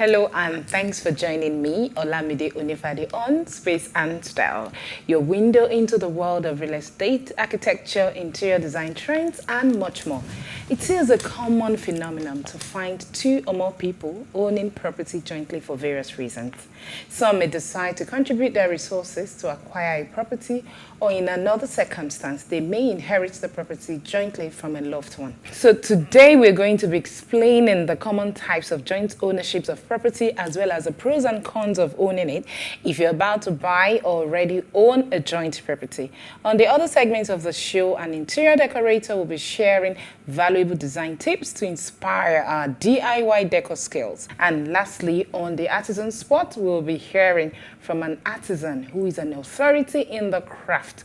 Hello and thanks for joining me, Olamide Onifade, on Space and Style, your window into the world of real estate, architecture, interior design trends, and much more. It is a common phenomenon to find two or more people owning property jointly for various reasons. Some may decide to contribute their resources to acquire a property, or in another circumstance, they may inherit the property jointly from a loved one. So today we're going to be explaining the common types of joint ownerships of property, as well as the pros and cons of owning it if you're about to buy or already own a joint property. On the other segments of the show, an interior decorator will be sharing valuable design tips to inspire our DIY decor skills. And lastly, on the artisan spot, we'll be hearing from an artisan who is an authority in the craft.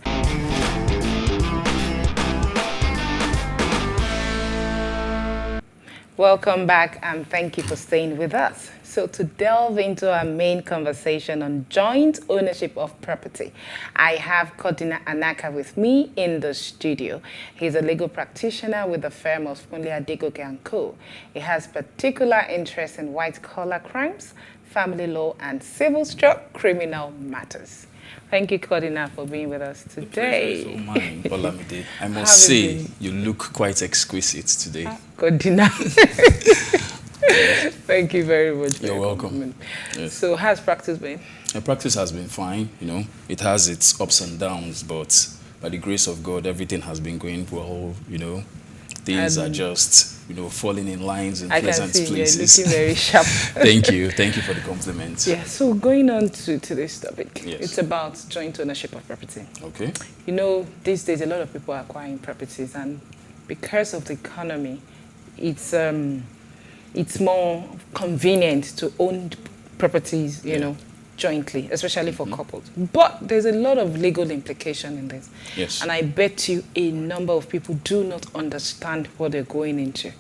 Welcome back and thank you for staying with us. So to delve into our main conversation on joint ownership of property, I have Kodinma Anaka with me in the studio. He's a legal practitioner with the firm of Adegoke & Co. He has particular interest in white-collar crimes, family law, and civil-stroke criminal matters. Thank you, Kodinma, for being with us today. So mine, Olamide. I must say, you look quite exquisite today. Kodinma. Thank you very much. You're welcome. Yes. So, how's practice been? The practice has been fine. You know, it has its ups and downs, but by the grace of God, everything has been going well. You know, things are just, falling in lines in pleasant places. You're looking very sharp. Thank you for the compliment. Yeah. So, going on to this topic, yes. It's about joint ownership of property. Okay. You know, these days a lot of people are acquiring properties, and because of the economy, it's more convenient to own properties, you know, jointly, especially for couples. But there's a lot of legal implication in this. Yes. And I bet you a number of people do not understand what they're going into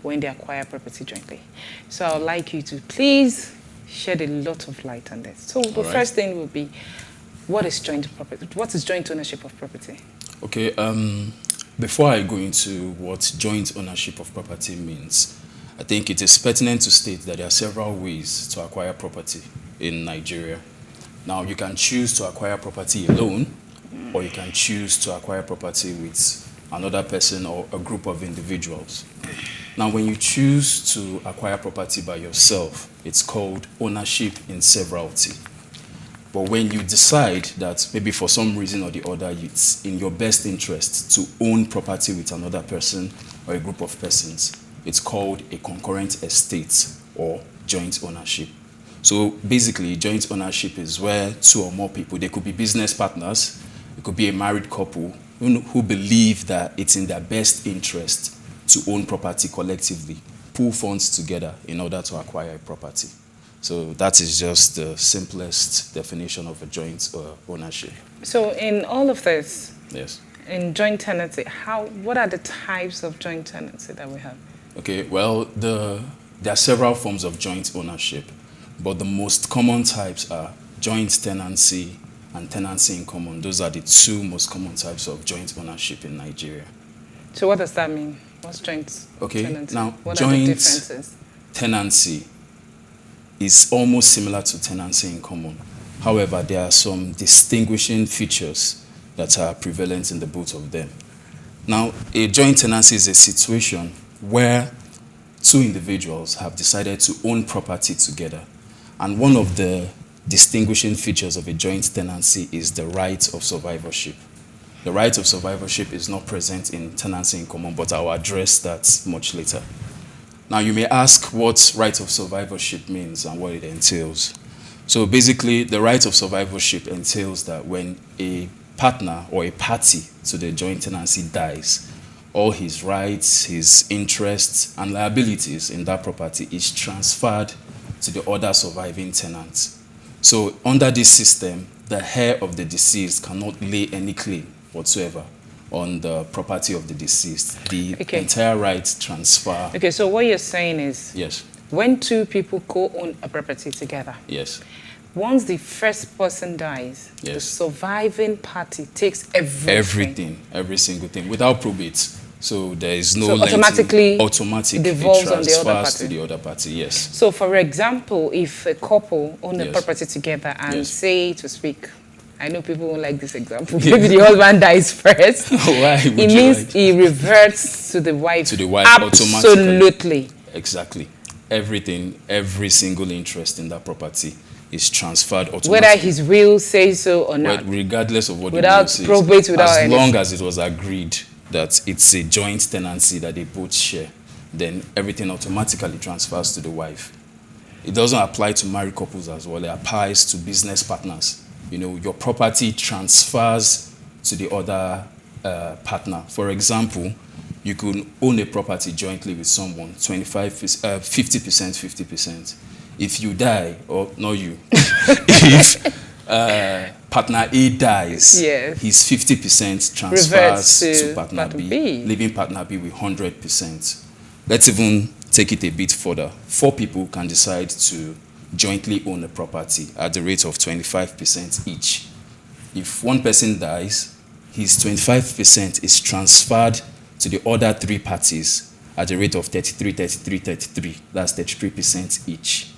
when they acquire property jointly. So I'd like you to please shed a lot of light on this. So the first thing will be, what is joint property? What is joint ownership of property? Okay. Before I go into what joint ownership of property means, I think it is pertinent to state that there are several ways to acquire property in Nigeria. Now, you can choose to acquire property alone, or you can choose to acquire property with another person or a group of individuals. Now, when you choose to acquire property by yourself, it's called ownership in severalty. But when you decide that maybe for some reason or the other, it's in your best interest to own property with another person or a group of persons, it's called a concurrent estate or joint ownership. So basically, joint ownership is where two or more people, they could be business partners, it could be a married couple who believe that it's in their best interest to own property collectively, pool funds together in order to acquire a property. So that is just the simplest definition of a joint ownership. So in all of this, yes, in joint tenancy, what are the types of joint tenancy that we have? Okay, well, there are several forms of joint ownership, but the most common types are joint tenancy and tenancy in common. Those are the two most common types of joint ownership in Nigeria. So what does that mean? What's joint tenancy? Now, what joint are the differences? Tenancy is almost similar to tenancy in common. However, there are some distinguishing features that are prevalent in the both of them. Now, a joint tenancy is a situation where two individuals have decided to own property together. And one of the distinguishing features of a joint tenancy is the right of survivorship. The right of survivorship is not present in tenancy in common, but I'll address that much later. Now, you may ask what right of survivorship means and what it entails. So basically, the right of survivorship entails that when a partner or a party to the joint tenancy dies, all his rights, his interests, and liabilities in that property is transferred to the other surviving tenants. So under this system, the heir of the deceased cannot lay any claim whatsoever on the property of the deceased. The entire rights transfer. Okay, so what you're saying is, yes, when two people co-own a property together, yes, once the first person dies, yes, the surviving party takes everything, every single thing, without probate. So there is no So automatic automatic devolves on the other transfers party. to the other party. Yes. So, for example, if a couple own a Yes. property together and Yes. say, to speak, I know people won't like this example. Maybe the husband dies first. Why would It you means like? he reverts to the wife. To the wife Absolutely. Exactly. Everything, every single interest in that property is transferred automatically. Whether his will says so or not. Regardless of what Without the will says. probate, without as anything. long as it was agreed that it's a joint tenancy that they both share, then everything automatically transfers to the wife. It doesn't apply to married couples as well. It applies to business partners. You know, your property transfers to the other partner. For example, you could own a property jointly with someone, 50%, 50%. If you die, or not you, if partner A dies, Yes. his 50% transfers Reverts to to partner partner B, B. leaving partner B with 100%. Let's even take it a bit further. 4 people can decide to jointly own a property at the rate of 25% each. If one person dies, his 25% is transferred to the other 3 parties at the rate of 33, 33, 33. That's 33% each.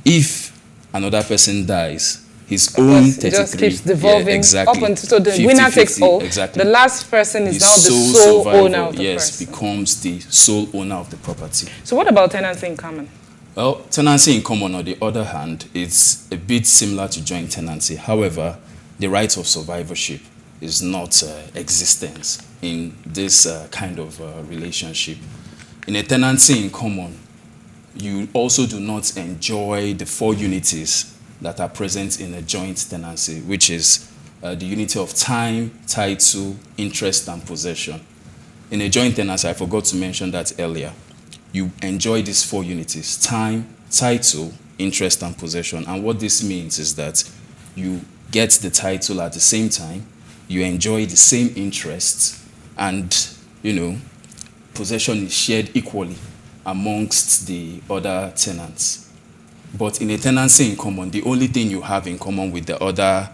If another person dies, his own 33 just keeps devolving exactly, up until so the 50, winner takes 50, all. exactly. The last person is The now the sole survivor, owner of the yes, person. becomes the sole owner of the property. So what about tenancy in common? Well, tenancy in common, on the other hand, is a bit similar to joint tenancy. However, the right of survivorship is not existent in this kind of relationship. In a tenancy in common, you also do not enjoy the 4 unities that are present in a joint tenancy, which is the unity of time, title, interest, and possession. In a joint tenancy, I forgot to mention that earlier, you enjoy these 4 unities: time, title, interest, and possession. And what this means is that you get the title at the same time, you enjoy the same interests, and, you know, possession is shared equally amongst the other tenants. But in a tenancy in common, the only thing you have in common with the other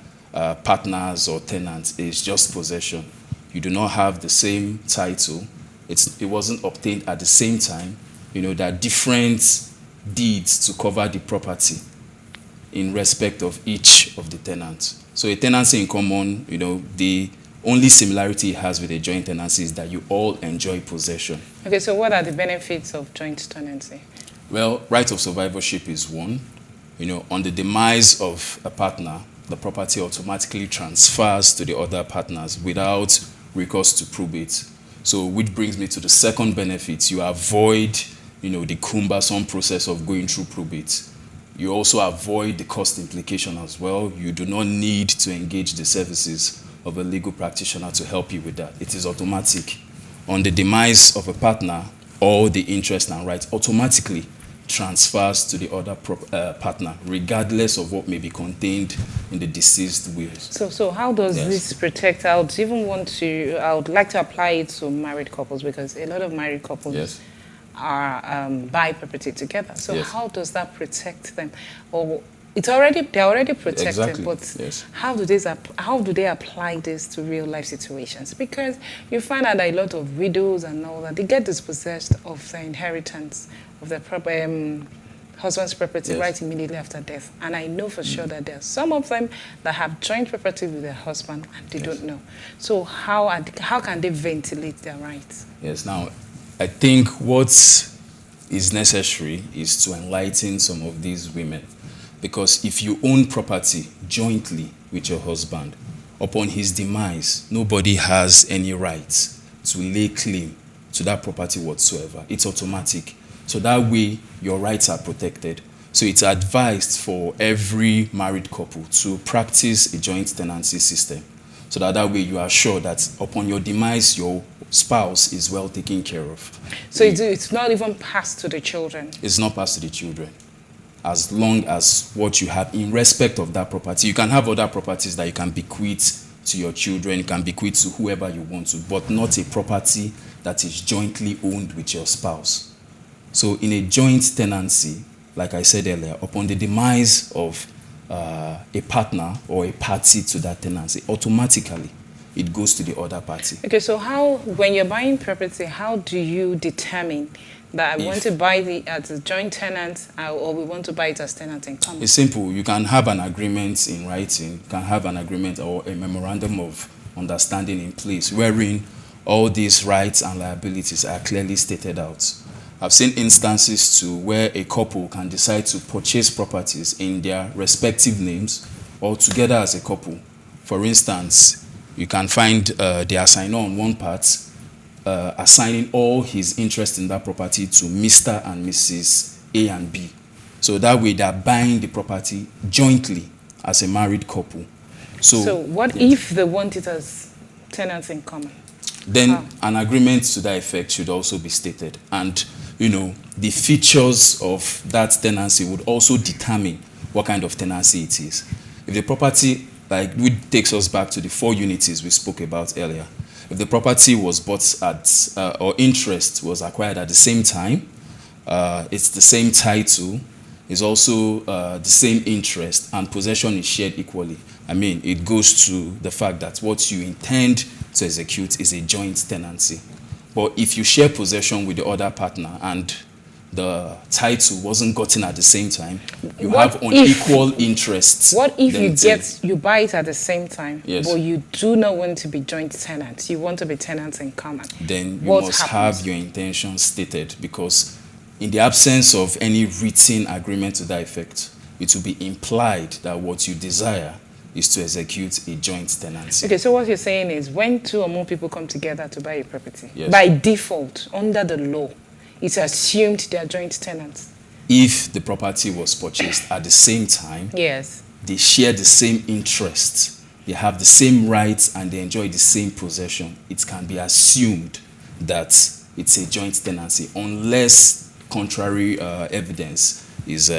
partners or tenants is just possession. You do not have the same title. It wasn't obtained at the same time. You know, there are different deeds to cover the property in respect of each of the tenants. So a tenancy in common, you know, the only similarity it has with a joint tenancy is that you all enjoy possession. Okay, so what are the benefits of joint tenancy? Well, right of survivorship is one. You know, on the demise of a partner, the property automatically transfers to the other partners without recourse to probate. So, which brings me to the second benefit. You avoid, you know, the cumbersome process of going through probate. You also avoid the cost implication as well. You do not need to engage the services of a legal practitioner to help you with that. It is automatic. On the demise of a partner, all the interest and rights automatically transfers to the other partner, regardless of what may be contained in the deceased wills. So how does Yes. this protect? I would like to apply it to married couples, because a lot of married couples Yes. are buy property together. So Yes. how does that protect them? Or they're already protected, Exactly. but Yes. how do they apply this to real life situations? Because you find out that a lot of widows and all that, they get dispossessed of their inheritance of their husband's property Yes. right immediately after death. And I know for sure that there are some of them that have joint property with their husband and they don't know. So how can they ventilate their rights? Yes. Now, I think what is necessary is to enlighten some of these women. Because if you own property jointly with your husband, upon his demise, nobody has any right to lay claim to that property whatsoever. It's automatic. So that way, your rights are protected. So it's advised for every married couple to practice a joint tenancy system. So that way you are sure that upon your demise, your spouse is well taken care of. So it's not even passed to the children? It's not passed to the children. As long as what you have in respect of that property. You can have other properties that you can bequeath to your children, you can bequeath to whoever you want to, but not a property that is jointly owned with your spouse. So in a joint tenancy, like I said earlier, upon the demise of a partner or a party to that tenancy, automatically it goes to the other party. Okay, so how, when you're buying property, how do you determine that I want to buy it as a joint tenant or we want to buy it as tenant in common? It's simple. You can have an agreement in writing, you can have an agreement or a memorandum of understanding in place wherein all these rights and liabilities are clearly stated out. I've seen instances too where a couple can decide to purchase properties in their respective names or together as a couple. For instance, you can find the assigner on one part assigning all his interest in that property to Mr. and Mrs. A and B. So that way they're buying the property jointly as a married couple. So what if they want it as tenants in common? Then an agreement to that effect should also be stated. And, you know, the features of that tenancy would also determine what kind of tenancy it is. If the property, like, which takes us back to the 4 unities we spoke about earlier. If the property was bought at, or interest was acquired at the same time, it's the same title, it's also the same interest, and possession is shared equally. I mean, it goes to the fact that what you intend to execute is a joint tenancy. But if you share possession with the other partner and the title wasn't gotten at the same time, you have unequal interests. What if you buy it at the same time, but you do not want to be joint tenants, you want to be tenants in common? Then you must have your intention stated, because in the absence of any written agreement to that effect, it will be implied that what you desire is to execute a joint tenancy. Okay, so what you're saying is when 2 or more people come together to buy a property, by default, under the law, it's assumed they are joint tenants. If the property was purchased at the same time, they share the same interests, they have the same rights, and they enjoy the same possession, it can be assumed that it's a joint tenancy, unless contrary evidence is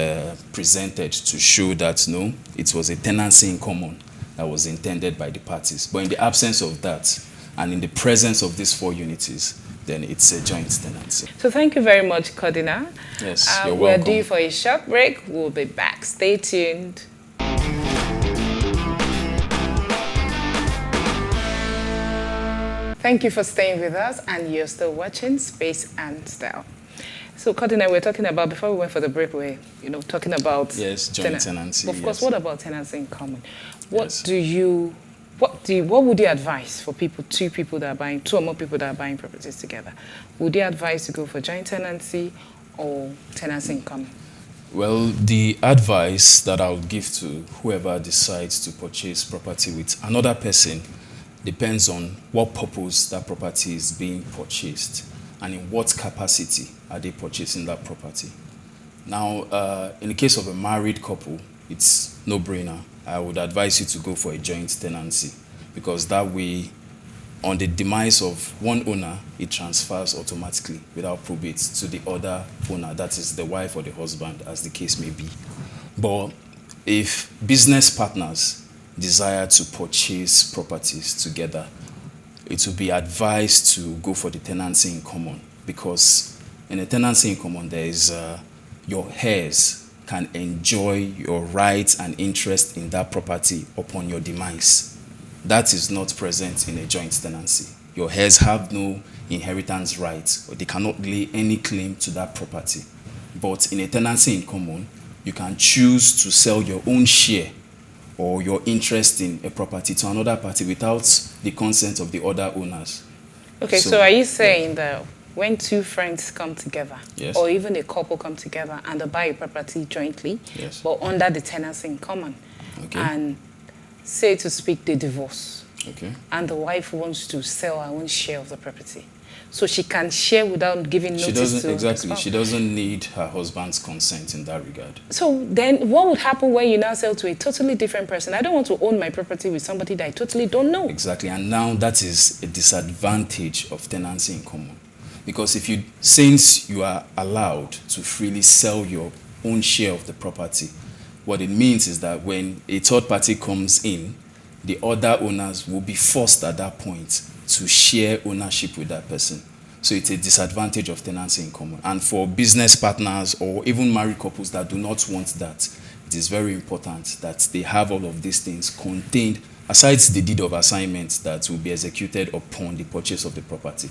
presented to show that no, it was a tenancy in common that was intended by the parties. But in the absence of that, and in the presence of these 4 unities, then it's a joint tenancy. So thank you very much, Kodinma. Yes, you're welcome. We're due for a short break. We'll be back. Stay tuned. Thank you for staying with us, and you're still watching Space and Style. So, Kodinma, we're talking about, before we went for the break, we're talking about joint tenancy. Of course, what about tenancy in common? What would you advise for 2 people that are buying, 2 or more people that are buying properties together? Would you advise to go for joint tenancy or tenancy in common? Well, the advice that I would give to whoever decides to purchase property with another person depends on what purpose that property is being purchased and in what capacity are they purchasing that property. Now, in the case of a married couple, it's no-brainer. I would advise you to go for a joint tenancy, because that way, on the demise of one owner, it transfers automatically without probate to the other owner, that is the wife or the husband, as the case may be. But if business partners desire to purchase properties together, it will be advised to go for the tenancy in common, because in a tenancy in common, there is your heirs can enjoy your rights and interest in that property upon your demise. That is not present in a joint tenancy. Your heirs have no inheritance rights, or they cannot lay any claim to that property. But in a tenancy in common, you can choose to sell your own share or your interest in a property to another party without the consent of the other owners. Okay, so are you saying that when 2 friends come together, or even a couple come together and they buy a property jointly, but under the tenancy in common, and say to speak, they divorce, and the wife wants to sell her own share of the property, so she can share without giving notice to exactly. She doesn't need her husband's consent in that regard. So then what would happen when you now sell to a totally different person? I don't want to own my property with somebody that I totally don't know. Exactly, and now that is a disadvantage of tenancy in common. Because since you are allowed to freely sell your own share of the property, what it means is that when a third party comes in, the other owners will be forced at that point to share ownership with that person. So it's a disadvantage of tenancy in common. And for business partners or even married couples that do not want that, it is very important that they have all of these things contained, aside the deed of assignment that will be executed upon the purchase of the property.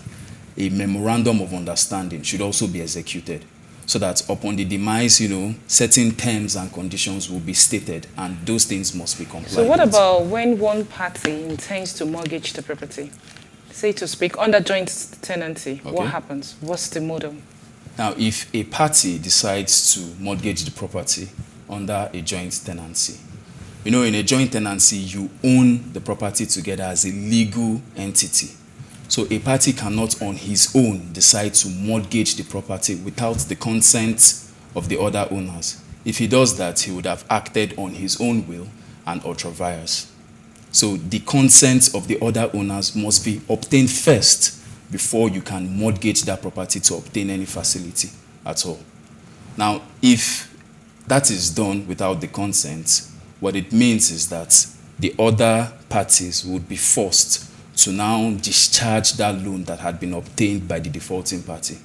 A memorandum of understanding should also be executed, so that upon the demise, certain terms and conditions will be stated, and those things must be complied with. So what about when one party intends to mortgage the property? Say to speak, under joint tenancy, Okay. what happens? What's the model? Now, if a party decides to mortgage the property under a joint tenancy, in a joint tenancy, you own the property together as a legal entity. So a party cannot on his own decide to mortgage the property without the consent of the other owners. If he does that, he would have acted on his own will and ultra vires. So the consent of the other owners must be obtained first before you can mortgage that property to obtain any facility at all. Now, if that is done without the consent, what it means is that the other parties would be forced to now discharge that loan that had been obtained by the defaulting party.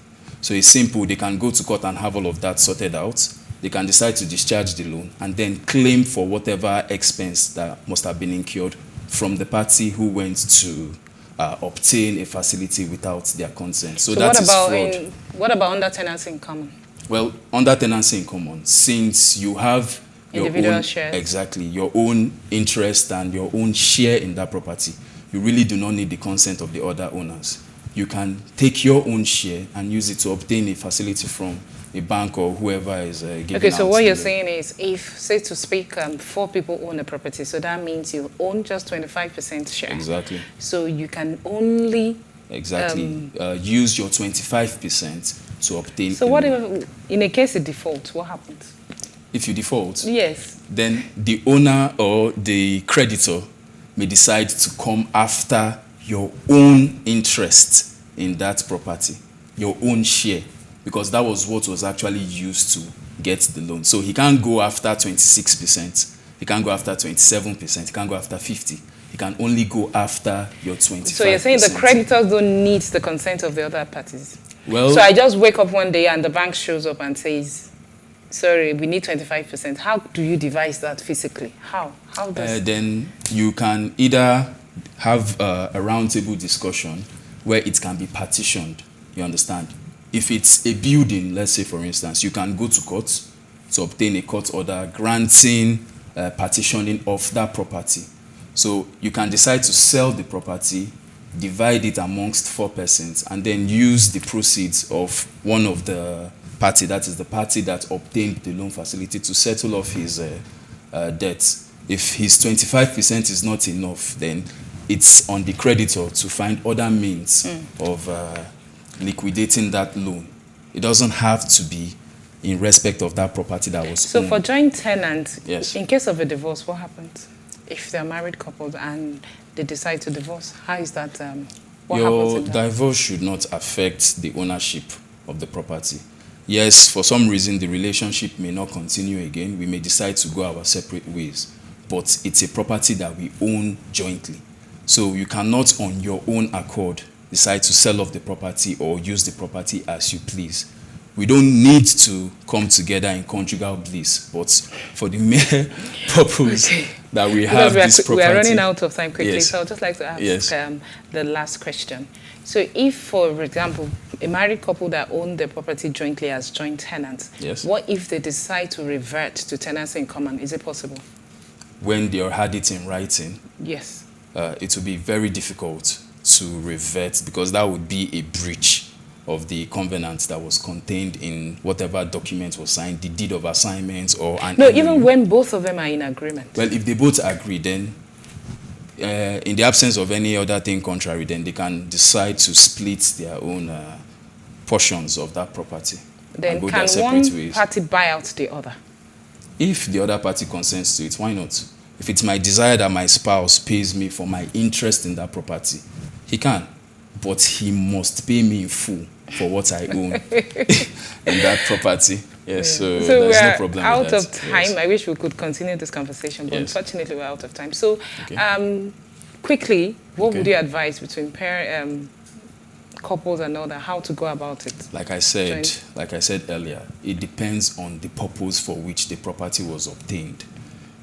So it's simple. They can go to court and have all of that sorted out. They can decide to discharge the loan and then claim for whatever expense that must have been incurred from the party who went to obtain a facility without their consent. So that is fraud. What about under tenancy in common? Well, under tenancy in common, since you have your Individual own, shares. exactly, your own interest and your own share in that property, you really do not need the consent of the other owners. You can take your own share and use it to obtain a facility from a bank or whoever is giving Okay, so out what you're the- saying is, if, say to speak, 4 people own a property, so that means you own just 25% share. Exactly. So you can only... Exactly. Use your 25% to obtain. So a what loan. if, in a case of default, what happens? If you default, Yes. then the owner or the creditor may decide to come after your own interest in that property, your own share, because that was what was actually used to get the loan. So he can't go after 26%, he can't go after 27%, he can't go after 50%. He can only go after your 25%. So you're saying the creditors don't need the consent of the other parties? Well, So I just wake up one day and the bank shows up and says, sorry, we need 25%. How do you devise that physically? How does... then you can either have a roundtable discussion where it can be partitioned, you understand? If it's a building, let's say for instance, you can go to court to obtain a court order granting partitioning of that property. So you can decide to sell the property, divide it amongst 4 persons, and then use the proceeds of one of the party, that is the party that obtained the loan facility, to settle off his debts. If his 25% is not enough, then it's on the creditor to find other means of liquidating that loan. It doesn't have to be in respect of that property that was So owned. for joint tenants, Yes. in case of a divorce, what happens? If they're married couples and they decide to divorce, how is that? What happens Your in that? divorce should not affect the ownership of the property. Yes, for some reason the relationship may not continue again. We may decide to go our separate ways, but it's a property that we own jointly. So you cannot on your own accord decide to sell off the property or use the property as you please. We don't need to come together in conjugal bliss, but for the mere purpose that we have this property. We are running out of time quickly, Yes. so I'd just like to ask Yes. the last question. So if, for example, a married couple that own the property jointly as joint tenants, Yes. what if they decide to revert to tenancy in common? Is it possible? When they had it in writing, Yes. it will be very difficult to revert, because that would be a breach of the covenant that was contained in whatever document was signed, the deed of assignment or an... No, even when both of them are in agreement. Well, if they both agree, then in the absence of any other thing contrary, then they can decide to split their own portions of that property. Then and go can their separate one ways. party buy out the other? If the other party consents to it, why not? If it's my desire that my spouse pays me for my interest in that property, he can. But he must pay me in full for what I own in that property. Yes, so there's no problem out with that. of time. Yes. I wish we could continue this conversation, but Yes. unfortunately we're out of time. So Okay. quickly, what Okay. would you advise between couples and all that, how to go about it? Like I said earlier, it depends on the purpose for which the property was obtained.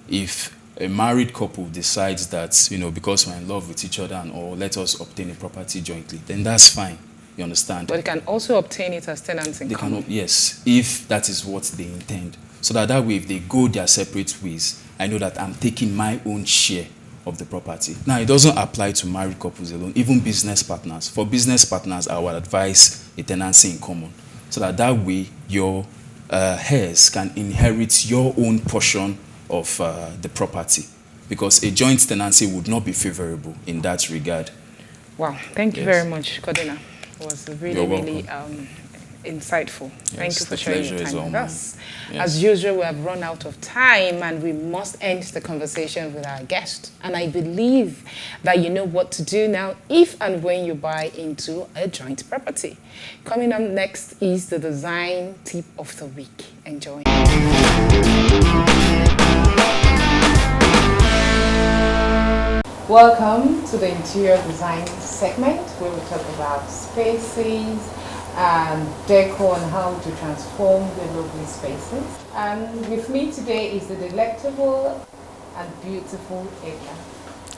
If a married couple decides that, because we're in love with each other and all, let us obtain a property jointly, then that's fine. You understand? But they can also obtain it as tenants in common. Yes, if that is what they intend. So that way, if they go their separate ways, I know that I'm taking my own share of the property. Now, it doesn't apply to married couples alone, even business partners. For business partners, I would advise a tenancy in common. So that way, your heirs can inherit your own portion of the property. Because a joint tenancy would not be favorable in that regard. Wow, thank you very much, Kodinma. It was really insightful. Yes, thank you for sharing your time with us. Yes. As usual, we have run out of time and we must end the conversation with our guest. And I believe that you know what to do now if and when you buy into a joint property. Coming up next is the design tip of the week. Enjoy. Welcome to the interior design segment where we talk about spaces and decor and how to transform the lovely spaces. And with me today is the delectable and beautiful Edna.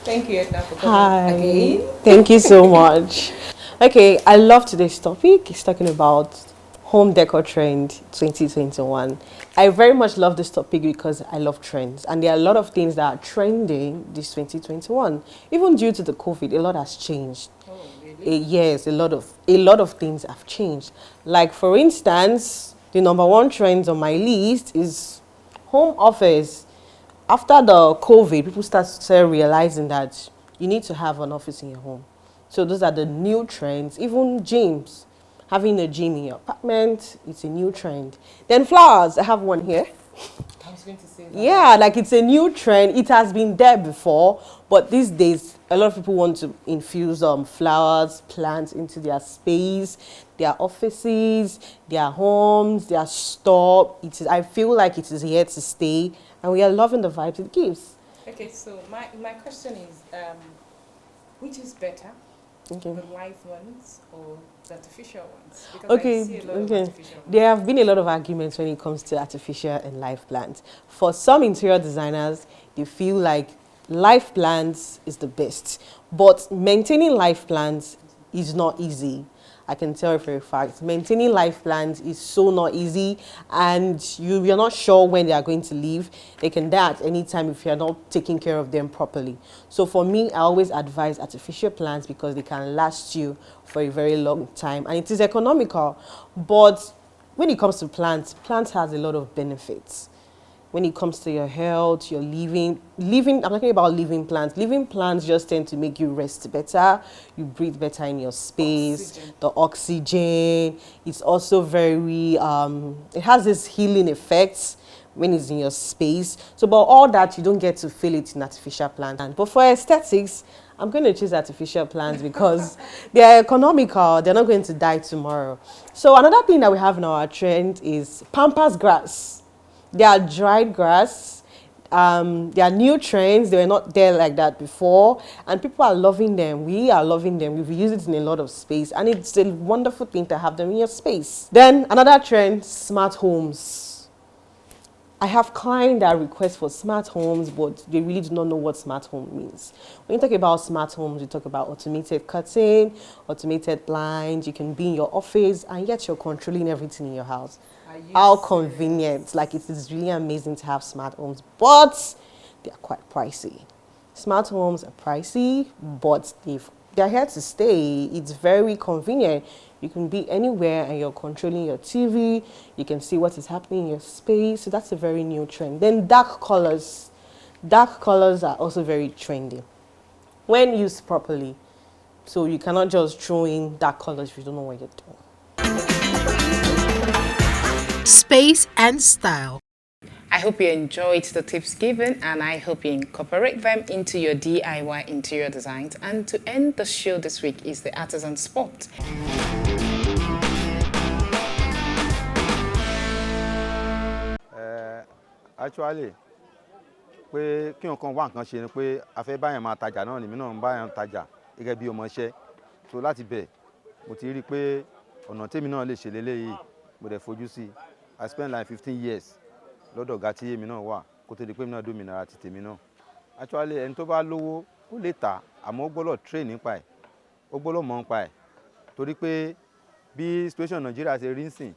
Thank you, Edna, for coming again. Thank you so much. Okay, I love today's topic. It's talking about home decor trend 2021. I very much love this topic because I love trends, and there are a lot of things that are trending this 2021. Even due to the COVID, a lot has changed. Oh, really? Yes, a lot of things have changed. Like for instance, the number one trend on my list is home office. After the COVID, people started realizing that you need to have an office in your home. So those are the new trends. Even gyms. Having a gym in your apartment, it's a new trend. Then flowers, I have one here. I was going to say that. Yeah, like it's a new trend. It has been there before, but these days, a lot of people want to infuse flowers, plants into their space, their offices, their homes, their store. I feel like it is here to stay, and we are loving the vibes it gives. Okay, so my question is, which is better? Okay. The live ones or the artificial ones? Because Okay, I see a lot of artificial ones. There have been a lot of arguments when it comes to artificial and live plants. For some interior designers, they feel like live plants is the best, but maintaining live plants is not easy. I can tell you for a fact. Maintaining live plants is so not easy, and you're not sure when they are going to leave. They can die at any time if you're not taking care of them properly. So for me, I always advise artificial plants because they can last you for a very long time, and it is economical. But when it comes to plants has a lot of benefits. When it comes to your health, your living, I'm talking about living plants. Living plants just tend to make you rest better. You breathe better in your space. The oxygen. It's also very, it has this healing effects when it's in your space. So, but all that, you don't get to feel it in artificial plants. But for aesthetics, I'm going to choose artificial plants because they are economical. They're not going to die tomorrow. So another thing that we have in our trend is pampas grass. They are dried grass. They are new trends. They were not there like that before. And people are loving them. We are loving them. We've used it in a lot of space. And it's a wonderful thing to have them in your space. Then another trend, smart homes. I have clients that request for smart homes, but they really do not know what smart home means. When you talk about smart homes, you talk about automated curtain, automated blinds. You can be in your office, and yet you're controlling everything in your house. How convenient. Like, it is really amazing to have smart homes, but they are quite pricey. Smart homes are pricey, but they're here to stay. It's very convenient. You can be anywhere and you're controlling your TV. You can see what is happening in your space. So that's a very new trend. Then dark colors. Dark colors are also very trendy when used properly. So you cannot just throw in dark colors if you don't know what you're doing. Space and style. I hope you enjoyed the tips given, and I hope you incorporate them into your DIY interior designs. And to end the show this week is the artisan spot. Actually, pé kí nǹkan wá nǹkan ṣe ni pé a fẹ́ báyàn máa tajà náà ni mí náà ń báyàn tajà gẹ́gẹ́ bí ọmọṣẹ́. So láti bẹ̀ mo ti rí pé ọ̀nà tèmi náà lè ṣe léléyìí mo dẹ̀ fojú sí. I spent like 15 years lọ́dọ̀ ọ̀gá tí èmi náà wà kó tó di pé èmi náà dómìnira ti tèmi náà. Actually ẹni tó bá lówó ó lè tà àmọ́ ó gbọ́dọ̀ train nípa ẹ̀, ó gbọ́dọ̀ mọ̀ nípa ẹ̀, torí pé bí situation Nàìjíríà ṣe rí nsìn,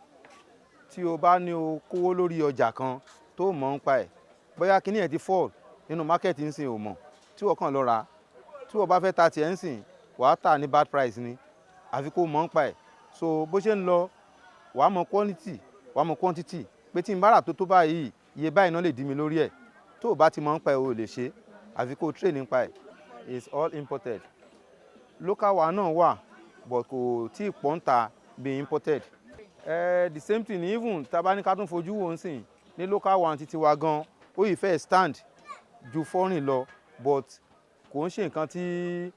tí o bá ní o kówó lórí ọjà kan tó mọ̀ nípa ẹ̀, bóyá kíní ẹ̀ ti fall nínú market nsìn ò mọ̀, tí wọ́n kàn lọ rà, tí wọ́n bá fẹ́ ta tiẹ̀ nsìn wàá tà ní bad price ni, àfi kó mọ̀ nípa ẹ̀. So bó ṣe ń lọ wàá mọ̀ quality wàá mọ̀ quantity, pé tí n bá rà tó báyìí iye báyìí náà lè dí mi lórí ẹ̀. Tó o bá ti mọ̀ nípa ẹ̀ o lè ṣe, àfi kó train nípa ẹ̀. It's all imported. Local wa náà wà but kò tí ì pọ̀ ń ta bí imported. The same thing even tá bá ní ká tún fojú wo nsìn ní local one títí wa gan ó yìí fẹ́ stand ju foreign lọ, but kò ń ṣe nǹkan tí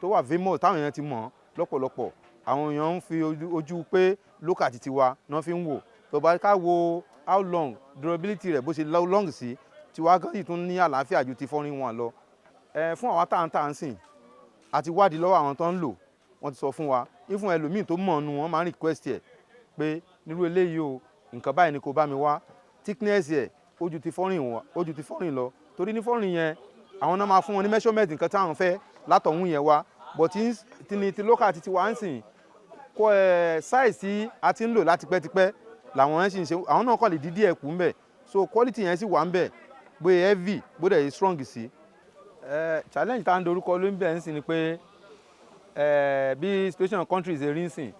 tó wà famous táwọn èèyàn ti mọ̀ lọ́pọ̀lọpọ̀. Àwọn èèyàn ń fi ojú pé local títí wa náà fi ń wò. Tó bá ká wo how long durability rẹ̀ bó ṣe long sí, tiwa gan yìí tún ní àlàáfíà ju ti foreign one lọ. Fún àwọn táǹtà ń sìn àti wádìí lọ́wọ́ àwọn tó ń lò, wọ́n ti sọ fún wa, even ẹlòmíì tó mọ̀ ọ́nù wọn máa ń request ẹ̀ pé nírú eléyìí o nǹkan báyìí ni kò bá mi wá, thickness ẹ̀ ó ju ti foreign lọ, torí ní foreign yẹn àwọn náà máa fún wọn ní measurement nǹkan tí àwọn fẹ́ látọ̀hún yẹn wá, but ti local ti wá ń sìn size tí a ti ń lò láti pẹ́tipẹ́ làwọn yẹn sì ń ṣe, àwọn náà kọ́ lè dídí ẹ̀ kú ń bẹ̀, so quality yẹn sì wà ń bẹ̀, bóyá heavy bóyá yìí strong sí. Challenge tá à ń dorúkọ ló ń bẹ̀ ń sìn ni pé bí situation countries ṣe rí ń sìn,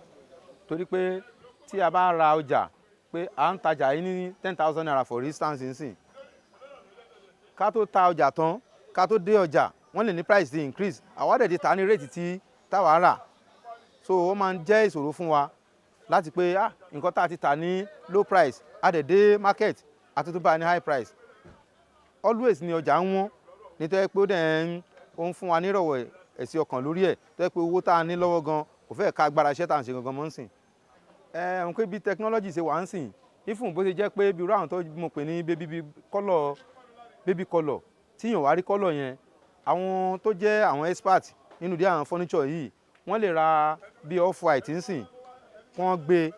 torí pé tí a bá ra ọjà pé à ń tajà yìí ní 10,000 naira for instance ń sìn, ká tó ta ọjà tán ká tó dé ọjà wọ́n lè ní price ti increase, àwa dẹ̀ ti ta ní rate tí táwa rà, so ó máa ń jẹ́ ìṣòro fún wa láti pé nǹkan tá a ti tà ní low price a dẹ̀ dé market a tún bá ní high price. Always ni ọjà ń wọ́n nítorí pé ó dẹ̀ ń fún wa nírọ̀wọ́ ẹ̀sìn ọkàn lórí ẹ̀, tó yẹ pé owó tá a ní lọ́wọ́ gan kò fẹ́ ká agbára iṣẹ́ tá à ń ṣe gangan mọ́ ń sìn. N pé bí technology ṣe wà ń sìn, ifun bó ṣe jẹ́ pé bí irú àwọn tó mọ̀ pé ní baby color tíyàn wá rí color yẹn, àwọn tó jẹ́ àwọn expert nínú dí àwọn furniture yìí wọ́n lè ra bí off white ń sìn, wọ́n gbé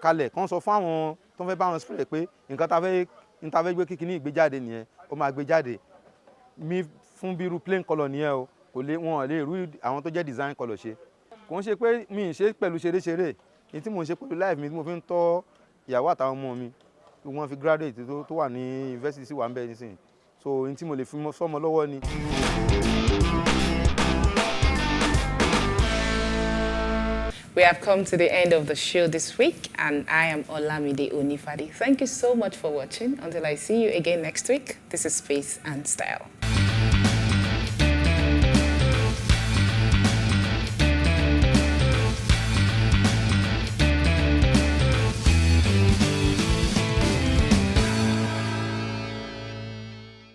kalẹ̀ kán sọ fún àwọn tó fẹ́ bá wọn spray pé nǹkan tá fẹ́ gbé kíkiní ìgbéjáde nìyẹn, ó máa gbé jáde mi fún bí irú plain color nìyẹn o, kò lè wọn lè rú àwọn tó jẹ́ design color ṣe. Kò ń ṣe pé mi ń ṣe pẹ̀lú ṣeréṣeré, ní tí mo ń ṣe pẹ̀lú life mi tí mo fi ń tọ́ ìyàwó àtàwọn ọmọ mi tí wọ́n fi graduate tó wà ní university sí wà ń bẹ nísìnyí, so ní tí mo lè fi sọ́mọ lọ́wọ́ ni. We have come to the end of the show this week, and I am Olamide Onifade. Thank you so much for watching. Until I see you again next week, this is Space and Style.